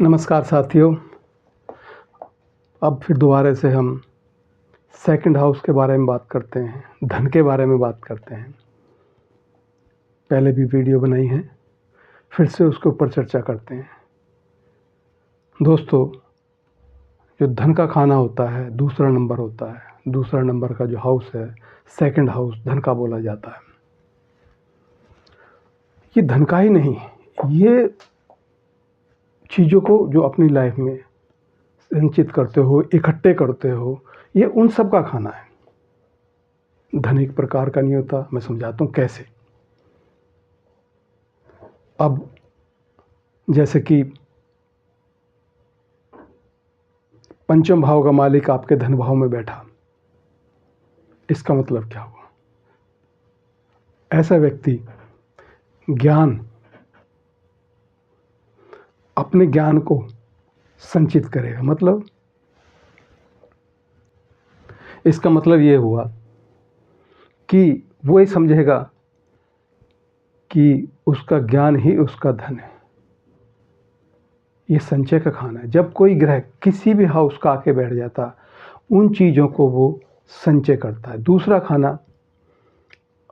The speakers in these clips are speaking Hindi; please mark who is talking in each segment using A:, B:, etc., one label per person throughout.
A: नमस्कार साथियों। अब फिर दोबारा से हम सेकंड हाउस के बारे में बात करते हैं, धन के बारे में बात करते हैं। पहले भी वीडियो बनाई है, फिर से उसके ऊपर चर्चा करते हैं। दोस्तों, जो धन का खाना होता है दूसरा नंबर होता है। दूसरा नंबर का जो हाउस है सेकंड हाउस धन का बोला जाता है। ये धन का ही नहीं, ये चीज़ों को जो अपनी लाइफ में संचित करते हो, इकट्ठे करते हो, ये उन सब का खाना है। धन एक प्रकार का नहीं होता। मैं समझाता हूँ कैसे। अब जैसे कि पंचम भाव का मालिक आपके धन भाव में बैठा, इसका मतलब क्या हुआ? ऐसा व्यक्ति ज्ञान, अपने ज्ञान को संचित करेगा। मतलब इसका मतलब ये हुआ कि वो ये समझेगा कि उसका ज्ञान ही उसका धन है। ये संचय का खाना है। जब कोई ग्रह किसी भी हाउस का आके बैठ जाता, उन चीज़ों को वो संचय करता है। दूसरा खाना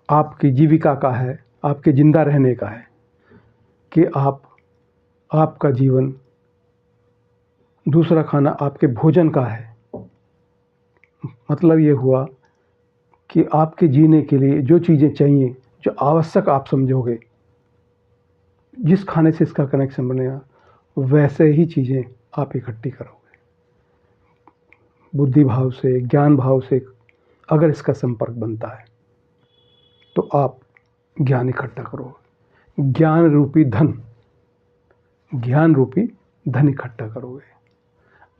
A: आपकी जीविका का है, आपके जिंदा रहने का है कि आपका जीवन। दूसरा खाना आपके भोजन का है। मतलब ये हुआ कि आपके जीने के लिए जो चीज़ें चाहिए, जो आवश्यक आप समझोगे, जिस खाने से इसका कनेक्शन बनेगा, वैसे ही चीज़ें आप इकट्ठी करोगे। बुद्धि भाव से, ज्ञान भाव से अगर इसका संपर्क बनता है तो आप ज्ञान इकट्ठा करोगे। ज्ञान रूपी धन इकट्ठा करोगे।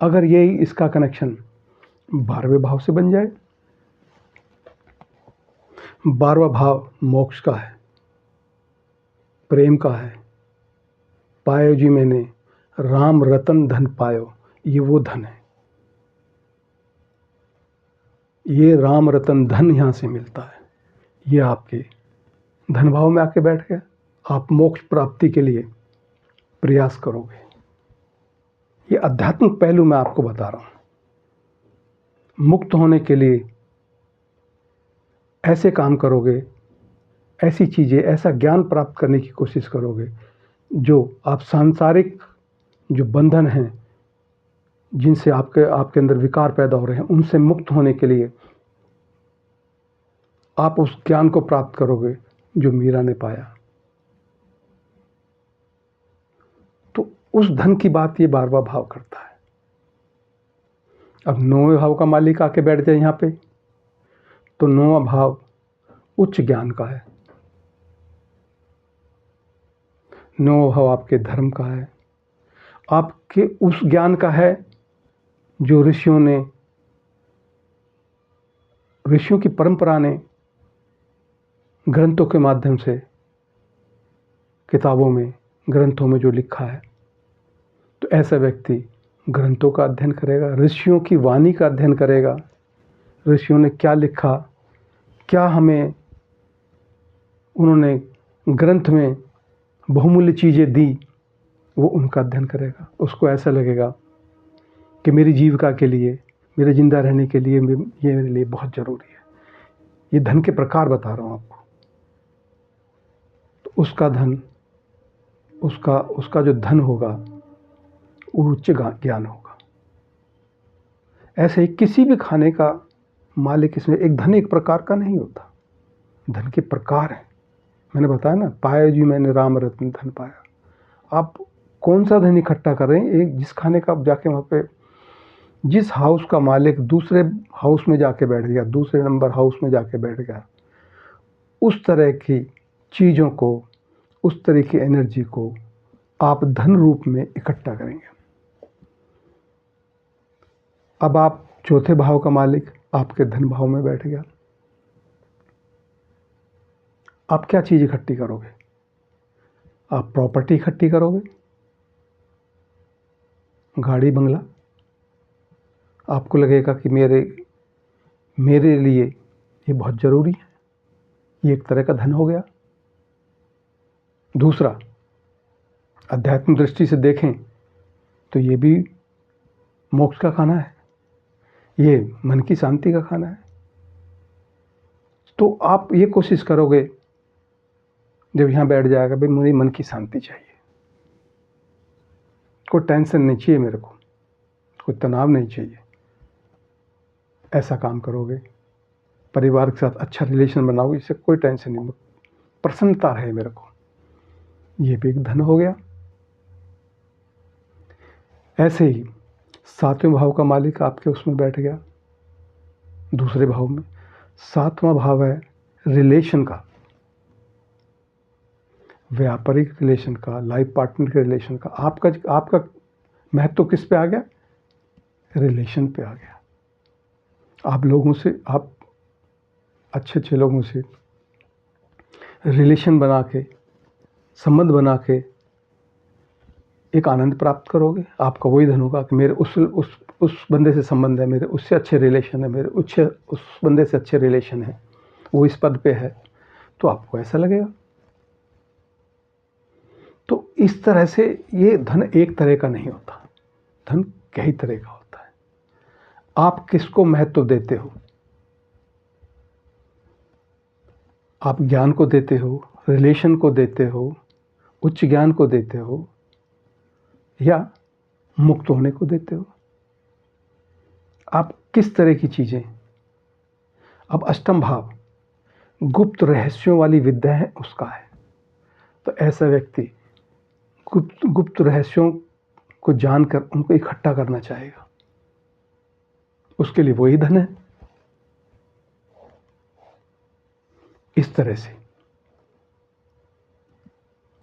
A: अगर यही इसका कनेक्शन 12वें भाव से बन जाए। 12वां भाव मोक्ष का है, प्रेम का है। पायो जी मैंने राम रतन धन पायो, ये वो धन है। ये राम रतन धन यहाँ से मिलता है। ये आपके धन भाव में आके बैठ गया। आप मोक्ष प्राप्ति के लिए प्रयास करोगे। ये आध्यात्मिक पहलू मैं आपको बता रहा हूँ। मुक्त होने के लिए ऐसे काम करोगे, ऐसी चीज़ें, ऐसा ज्ञान प्राप्त करने की कोशिश करोगे जो आप सांसारिक जो बंधन हैं, जिनसे आपके अंदर विकार पैदा हो रहे हैं, उनसे मुक्त होने के लिए आप उस ज्ञान को प्राप्त करोगे जो मीरा ने पाया। तो उस धन की बात ये 12वां भाव करता है। अब 9वें भाव का मालिक आके बैठ जाए यहाँ पे, तो 9वां भाव उच्च ज्ञान का है। 9वां भाव आपके धर्म का है, आपके उस ज्ञान का है जो ऋषियों की परंपरा ने ग्रंथों के माध्यम से, किताबों में, ग्रंथों में जो लिखा है। तो ऐसा व्यक्ति ग्रंथों का अध्ययन करेगा, ऋषियों की वाणी का अध्ययन करेगा। ऋषियों ने क्या लिखा, क्या हमें उन्होंने ग्रंथ में बहुमूल्य चीज़ें दी, वो उनका अध्ययन करेगा। उसको ऐसा लगेगा कि मेरी जीविका के लिए, मेरे जिंदा रहने के लिए ये मेरे लिए बहुत ज़रूरी है। ये धन के प्रकार बता रहा हूँ आपको। तो उसका धन, उसका जो धन होगा वो उच्च ज्ञान होगा। ऐसे ही किसी भी खाने का मालिक, इसमें एक धन एक प्रकार का नहीं होता। धन के प्रकार हैं। मैंने बताया ना, पाया जी मैंने राम रत्न धन पाया। आप कौन सा धन इकट्ठा कर रहे हैं? एक जिस खाने का आप जाके वहाँ पे, जिस हाउस का मालिक दूसरे हाउस में जाके बैठ गया, दूसरे नंबर हाउस में जाके बैठ गया, उस तरह की चीज़ों को, उस तरह की एनर्जी को आप धन रूप में इकट्ठा करेंगे। अब आप चौथे भाव का मालिक आपके धन भाव में बैठ गया। आप क्या चीज़ इकट्ठी करोगे? आप प्रॉपर्टी इकट्ठी करोगे, गाड़ी बंगला। आपको लगेगा कि मेरे लिए ये बहुत ज़रूरी है। ये एक तरह का धन हो गया। दूसरा, आध्यात्मिक दृष्टि से देखें तो ये भी मोक्ष का खाना है, ये मन की शांति का खाना है। तो आप ये कोशिश करोगे जब यहाँ बैठ जाएगा, भाई मुझे मन की शांति चाहिए, कोई टेंशन नहीं चाहिए मेरे को, कोई तनाव नहीं चाहिए, ऐसा काम करोगे, परिवार के साथ अच्छा रिलेशन बनाओगे, इससे कोई टेंशन नहीं, प्रसन्नता रहे मेरे को, ये भी एक धन हो गया। ऐसे ही 7वें भाव का मालिक आपके उसमें बैठ गया, दूसरे भाव में। 7वां भाव है रिलेशन का, व्यापारिक रिलेशन का, लाइफ पार्टनर के रिलेशन का। आपका महत्व किस पे आ गया? रिलेशन पे आ गया। आप लोगों से, आप अच्छे लोगों से रिलेशन बना के, संबंध बना के एक आनंद प्राप्त करोगे। आपका वही धन होगा कि मेरे उस बंदे से संबंध है, मेरे उससे अच्छे रिलेशन है, मेरे उस बंदे से अच्छे रिलेशन है, वो इस पद पे है, तो आपको ऐसा लगेगा। तो इस तरह से ये धन एक तरह का नहीं होता, धन कई तरह का होता है। आप किसको महत्व देते हो? आप ज्ञान को देते हो, रिलेशन को देते हो, उच्च ज्ञान को देते हो, या मुक्त होने को देते हो? आप किस तरह की चीजें? अब अष्टम भाव गुप्त रहस्यों वाली विद्या है, उसका है। तो ऐसा व्यक्ति गुप्त रहस्यों को जानकर उनको इकट्ठा करना चाहेगा, उसके लिए वही धन है। इस तरह से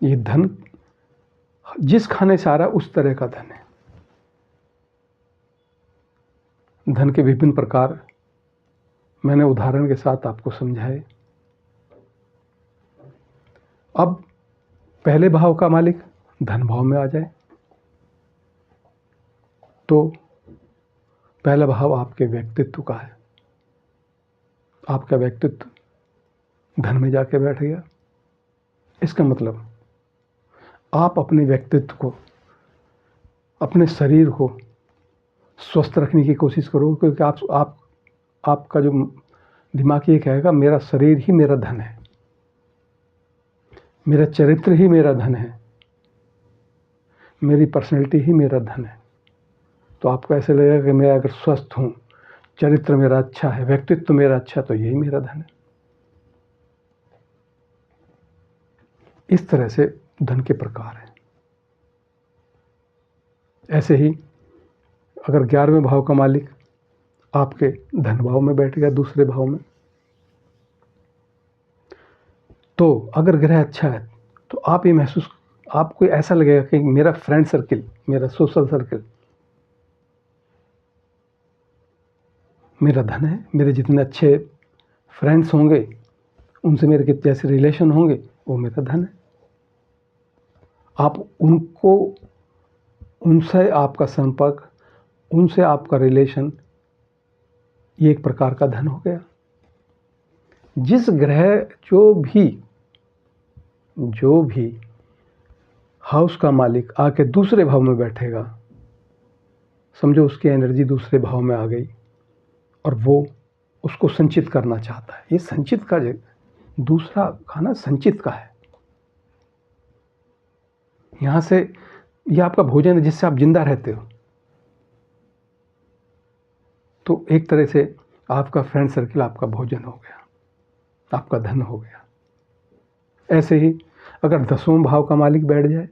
A: ये धन जिस खाने से आ रहा है उस तरह का धन है। धन के विभिन्न प्रकार मैंने उदाहरण के साथ आपको समझाए। अब पहले भाव का मालिक धन भाव में आ जाए तो पहला भाव आपके व्यक्तित्व का है। आपका व्यक्तित्व धन में जाके बैठ गया। इसका मतलब आप अपने व्यक्तित्व को, अपने शरीर को स्वस्थ रखने की कोशिश करो, क्योंकि आपका जो दिमाग ये कहेगा मेरा शरीर ही मेरा धन है, मेरा चरित्र ही मेरा धन है, मेरी पर्सनैलिटी ही मेरा धन है। तो आपको ऐसे लगेगा कि मैं अगर स्वस्थ हूँ, चरित्र मेरा अच्छा है, व्यक्तित्व मेरा अच्छा, तो यही मेरा धन है। इस तरह से धन के प्रकार हैं। ऐसे ही अगर 11वें भाव का मालिक आपके धन भाव में बैठ गया, दूसरे भाव में, तो अगर ग्रह अच्छा है तो आप ये आपको ऐसा लगेगा कि मेरा फ्रेंड सर्किल, मेरा सोशल सर्किल मेरा धन है। मेरे जितने अच्छे फ्रेंड्स होंगे, उनसे मेरे जैसे रिलेशन होंगे, वो मेरा धन है। आप उनसे आपका संपर्क, उनसे आपका रिलेशन, ये एक प्रकार का धन हो गया। जिस ग्रह जो भी हाउस का मालिक आके दूसरे भाव में बैठेगा, समझो उसकी एनर्जी दूसरे भाव में आ गई और वो उसको संचित करना चाहता है। ये संचित का दूसरा खाना संचित का है। यहाँ से ये आपका भोजन है जिससे आप जिंदा रहते हो। तो एक तरह से आपका फ्रेंड सर्किल आपका भोजन हो गया, आपका धन हो गया। ऐसे ही अगर 10वां भाव का मालिक बैठ जाए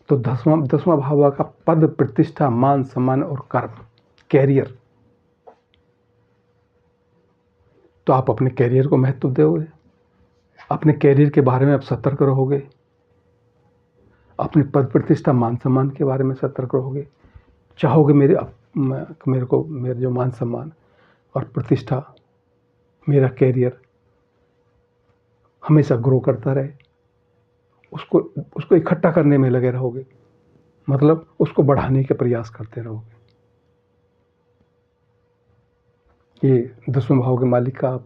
A: तो 10वां भाव का पद, प्रतिष्ठा, मान सम्मान और कर्म, कैरियर। तो आप अपने कैरियर को महत्व दोगे, अपने कैरियर के बारे में आप सतर्क रहोगे, अपने पद प्रतिष्ठा मान सम्मान के बारे में सतर्क रहोगे। चाहोगे मेरे जो मान सम्मान और प्रतिष्ठा, मेरा कैरियर हमेशा ग्रो करता रहे, उसको इकट्ठा करने में लगे रहोगे, मतलब उसको बढ़ाने के प्रयास करते रहोगे। ये 10वें भाव के मालिक का आप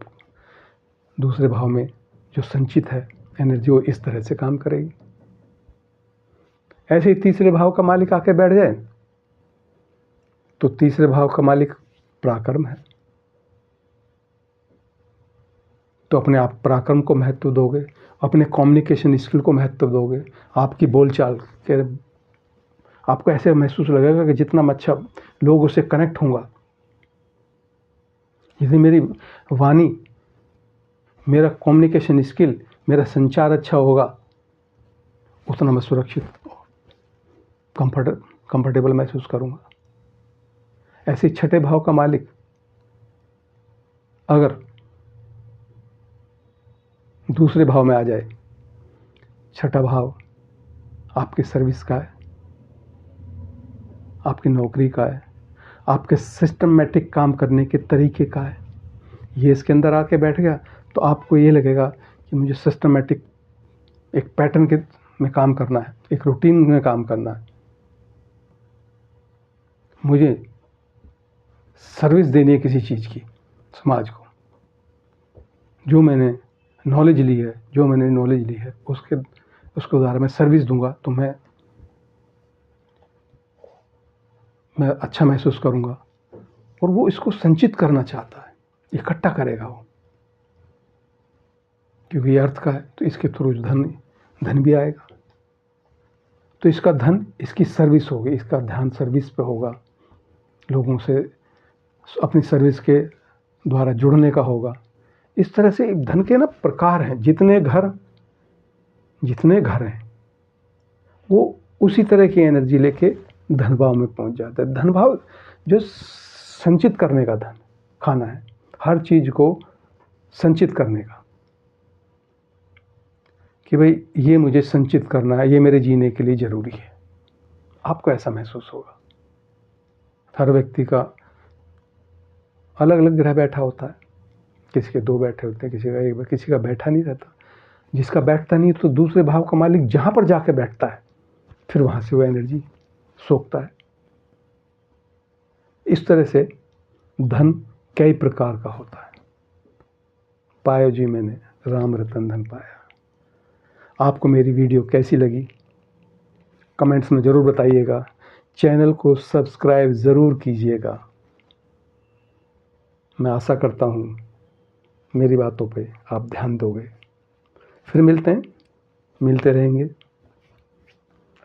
A: दूसरे भाव में जो संचित है एनर्जी, वो इस तरह से काम करेगी। ऐसे ही तीसरे भाव का मालिक आके बैठ जाए तो तीसरे भाव का मालिक पराक्रम है, तो अपने आप पराक्रम को महत्व दोगे, अपने कम्युनिकेशन स्किल को महत्व दोगे, आपकी बोलचाल के आपको ऐसे महसूस लगेगा कि जितना मैं अच्छा लोगों से कनेक्ट होऊंगा, यदि मेरी वाणी, मेरा कम्युनिकेशन स्किल, मेरा संचार अच्छा होगा, उतना मैं सुरक्षित कंफर्टेबल महसूस करूंगा। ऐसे छठे भाव का मालिक अगर दूसरे भाव में आ जाए, छठा भाव आपकी सर्विस का है, आपकी नौकरी का है, आपके सिस्टमेटिक काम करने के तरीके का है। ये इसके अंदर आके बैठ गया तो आपको ये लगेगा कि मुझे सिस्टमेटिक एक पैटर्न के में काम करना है, एक रूटीन में काम करना है, मुझे सर्विस देनी है किसी चीज़ की समाज को। जो मैंने नॉलेज ली है उसके द्वारा मैं सर्विस दूंगा तो मैं अच्छा महसूस करूंगा। और वो इसको संचित करना चाहता है, इकट्ठा करेगा वो, क्योंकि ये अर्थ का है तो इसके थ्रू धन भी आएगा। तो इसका धन, इसकी सर्विस होगी, इसका ध्यान सर्विस पे होगा, लोगों से अपनी सर्विस के द्वारा जुड़ने का होगा। इस तरह से धन के ना प्रकार हैं, जितने घर हैं वो उसी तरह की एनर्जी लेके धन भाव में पहुंच जाता है। धन भाव जो संचित करने का धन खाना है, हर चीज को संचित करने का, कि भाई ये मुझे संचित करना है, ये मेरे जीने के लिए जरूरी है। आपको ऐसा महसूस होगा। हर व्यक्ति का अलग अलग ग्रह बैठा होता है, किसी के 2 बैठे होते हैं, किसी का 1, किसी का बैठा नहीं रहता। जिसका बैठता नहीं तो दूसरे भाव का मालिक जहां पर जाके बैठता है फिर वहां से वो एनर्जी सोखता है। इस तरह से धन कई प्रकार का होता है। पायो जी मैंने राम रतन धन पाया। आपको मेरी वीडियो कैसी लगी कमेंट्स में ज़रूर बताइएगा। चैनल को सब्सक्राइब ज़रूर कीजिएगा। मैं आशा करता हूँ मेरी बातों पे आप ध्यान दोगे। फिर मिलते रहेंगे।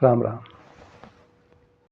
A: राम राम।